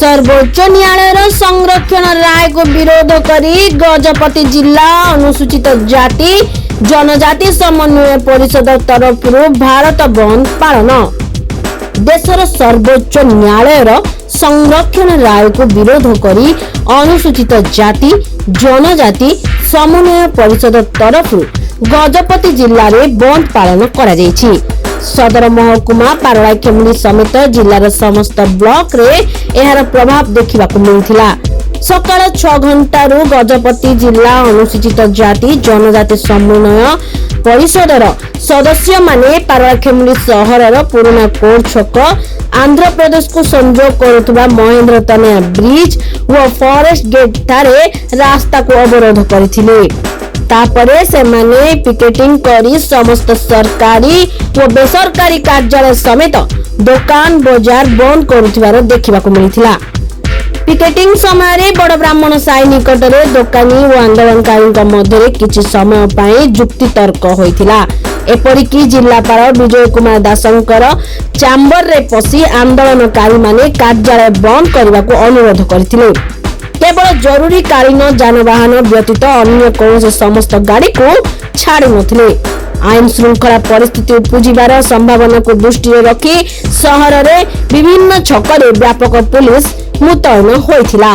सर्वोच्च न्यायालय संरक्षण राय को विरोध करी गजपति जिला अनुसूचित जाति जनजाति समन्वय परिषद तरफ भारत बंद पालन। देशर सर्वोच्च न्यायालय संरक्षण राय को विरोध करी अनुसूचित जाति जनजाति समन्वय परिषद तरफ गजपति जिले में बंद पालन करा जायछि। सदर महकुमा पारलाखेमुंडी समेत जिलार समस्त ब्लॉक रे एहार प्रभाव देखा मिलता। सकाळ 6 घंटारू गजपति जिला अनुसूचित जाति जनजाति समन्वय परिषदर सदस्य माने पारलाखेमुंडी सहरर पुराना कोर्ट छक आंध्र प्रदेश को संजोग करुवा महेंद्र तनया ब्रिज व फॉरेस्ट गेट ठारे रास्ता को अवरोध करथिले। तापरे से माने पिकेटिंग करी समस्त सरकारी व बेसरकारी कार्यालय समेत दुकान बाजार बंद करुथिबार देखिबाकू मिलिथिला। पिकेटिंग समय रे बड़ ब्राह्मण साई निकट में दुकानी और आंदोलनकारी मध्य किछि समय पाई जुक्ति तर्क होइथिला। एपरिकी जिलापाल विजय कुमार दासंकर चैम्बर रे पसी आंदोलनकारी माने कार्यालय बंद करने को अनुरोध करथिले। केवल जरूरी कालीन जानवाहन व्यतीत अन्य कौन समस्त गाड़ी को छाड़ी नथिले। आईन श्रृंखला परिस्थिति उपजिबार संभावना को दृष्टि रखी सहर रे विभिन्न छकरे व्यापक पुलिस मुतयन होइथिला।